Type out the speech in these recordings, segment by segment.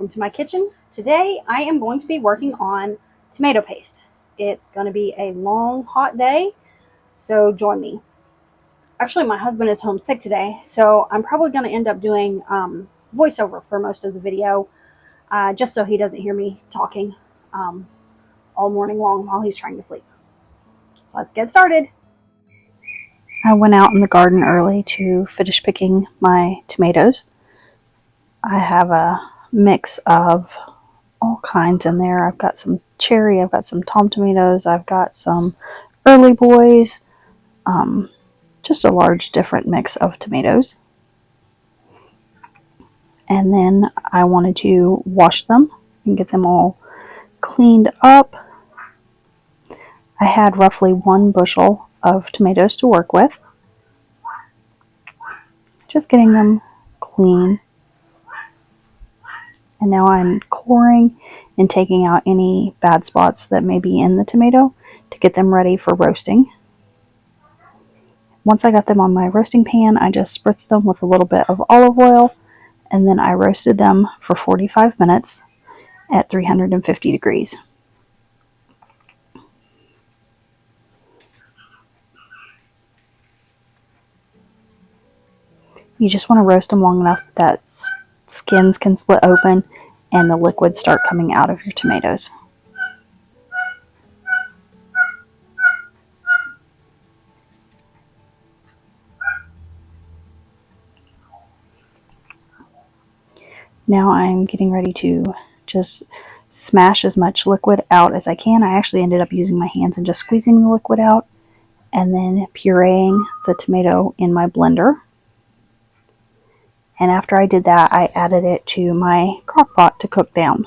welcome to my kitchen. Today I am going to be working on tomato paste. It's going to be a long, hot day, so join me. Actually, my husband is home sick today, so I'm probably going to end up doing voiceover for most of the video, just so he doesn't hear me talking um, all morning long while he's trying to sleep. Let's get started. I went out in the garden early to finish picking my tomatoes. I have a mix of all kinds in there. I've got some cherry, I've got some tom tomatoes, I've got some early boys, just a large different mix of tomatoes. And then I wanted to wash them and get them all cleaned up. I had roughly 1 bushel of tomatoes to work with. Just getting them clean. And now I'm coring and taking out any bad spots that may be in the tomato to get them ready for roasting. Once I got them on my roasting pan, I just spritzed them with a little bit of olive oil, and then I roasted them for 45 minutes at 350 degrees. You just want to roast them long enough that skins can split open and the liquids start coming out of your tomatoes. Now I'm getting ready to just smash as much liquid out as I can. I actually ended up using my hands and just squeezing the liquid out and then pureeing the tomato in my blender. And after I did that, I added it to my crock pot to cook down.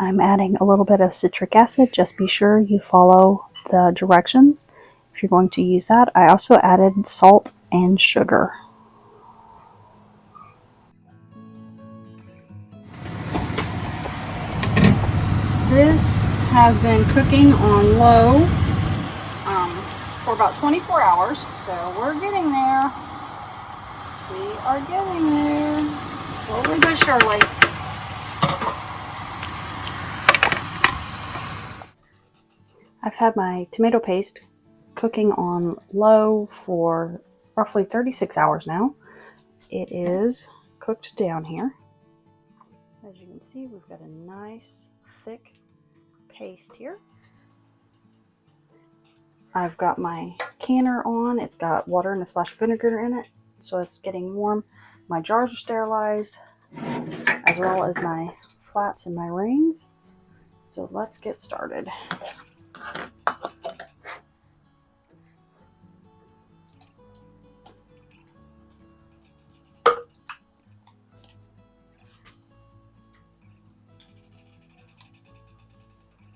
I'm adding a little bit of citric acid. Just be sure you follow the directions if you're going to use that. I also added salt and sugar. This has been cooking on low for about 24 hours, so we're getting there. We are getting there, slowly but surely. I've had my tomato paste cooking on low for roughly 36 hours now. It is cooked down here. As you can see, we've got a nice thick paste here. I've got my canner on. It's got water and a splash of vinegar in it, so it's getting warm. My jars are sterilized, as well as my flats and my rings. So let's get started.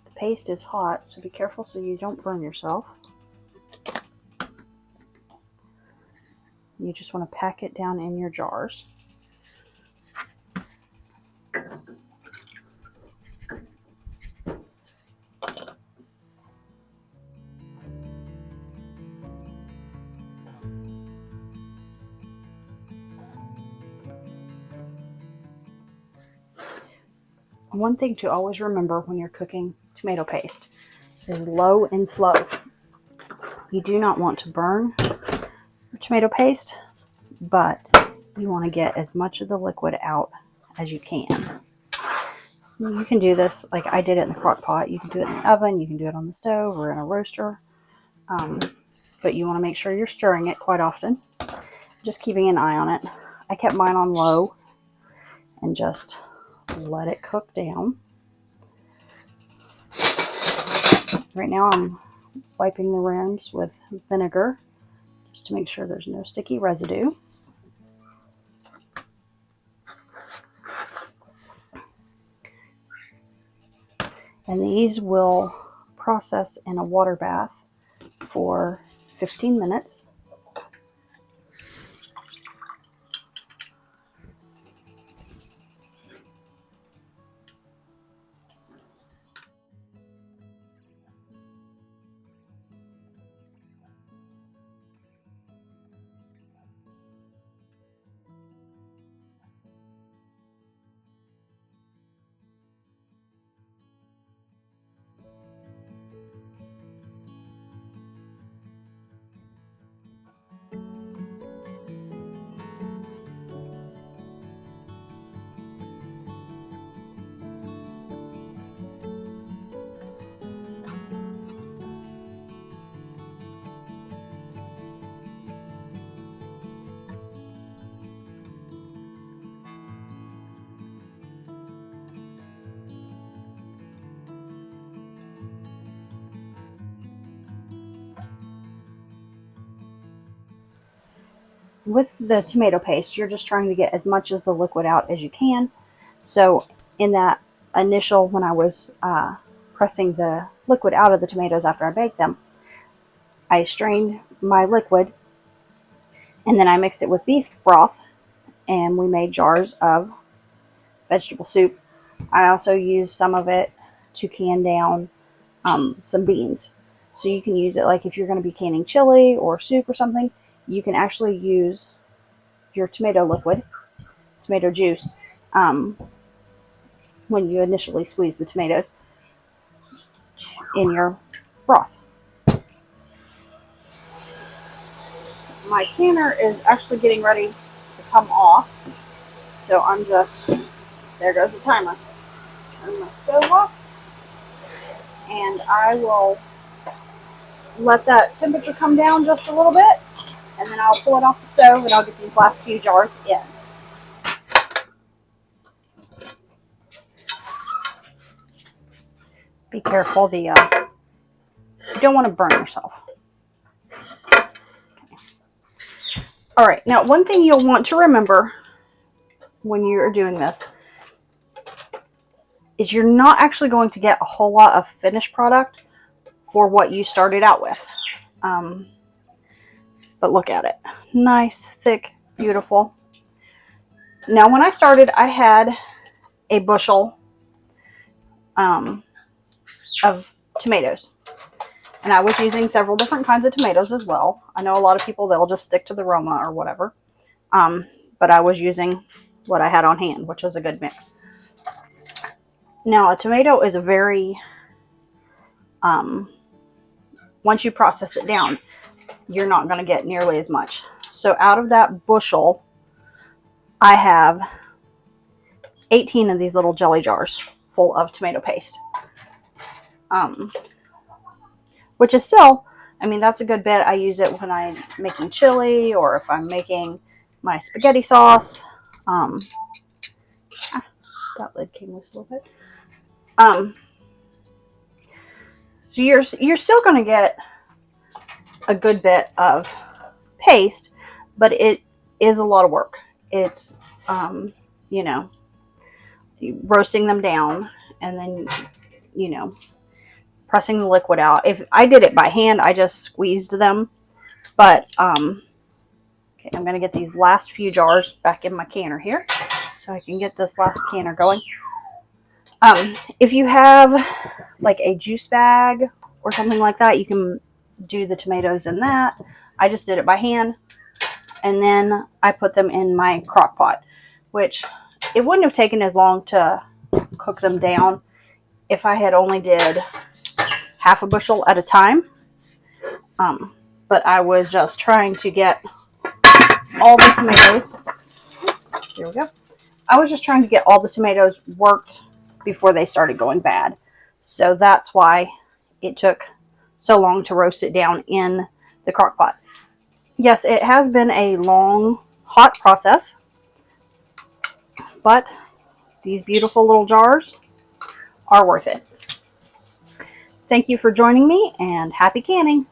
The paste is hot, so be careful so you don't burn yourself. You just want to pack it down in your jars. One thing to always remember when you're cooking tomato paste is low and slow. You do not want to burn your tomato paste, but you want to get as much of the liquid out as you can. You can do this like I did it in the crock pot. You can do it in the oven, you can do it on the stove or in a roaster. But you want to make sure you're stirring it quite often, just keeping an eye on it. I kept mine on low and just let it cook down. Right now I'm wiping the rims with vinegar just to make sure there's no sticky residue. And these will process in a water bath for 15 minutes. With the tomato paste, you're just trying to get as much of the liquid out as you can. So in that initial, when I was pressing the liquid out of the tomatoes after I baked them, I strained my liquid and then I mixed it with beef broth, and we made jars of vegetable soup. I also used some of it to can down some beans. So you can use it like if you're going to be canning chili or soup or something, you can actually use your tomato liquid, tomato juice, um, when you initially squeeze the tomatoes in your broth. My canner is actually getting ready to come off, so I'm just, there goes the timer. Turn my stove off, and I will let that temperature come down just a little bit, and then I'll pull it off the stove and I'll get these last few jars in. Be careful, you don't want to burn yourself. All right, now one thing you'll want to remember when you're doing this is you're not actually going to get a whole lot of finished product for what you started out with. But look at it. Nice, thick, beautiful. Now when I started, I had a bushel of tomatoes. And I was using several different kinds of tomatoes as well. I know a lot of people, they'll just stick to the Roma or whatever. But I was using what I had on hand, which was a good mix. Now, a tomato is a very, once you process it down, you're not going to get nearly as much. So out of that bushel, I have 18 of these little jelly jars full of tomato paste. Which is still, I mean, that's a good bit. I use it when I'm making chili or if I'm making my spaghetti sauce. That lid came loose a little bit. So you're still going to get a good bit of paste, but it is a lot of work. It's, you know, roasting them down and then, you know, pressing the liquid out. If I did it by hand, I just squeezed them. But, okay, I'm going to get these last few jars back in my canner here so I can get this last canner going. If you have like a juice bag or something like that, you can do the tomatoes in that. I just did it by hand. And then I put them in my crock pot, which it wouldn't have taken as long to cook them down if I had only did half a bushel at a time. But I was just trying to get all the tomatoes. Here we go. I was just trying to get all the tomatoes worked before they started going bad. So that's why it took so long to roast it down in the crock pot. Yes, it has been a long, hot process, but these beautiful little jars are worth it. Thank you for joining me, and happy canning!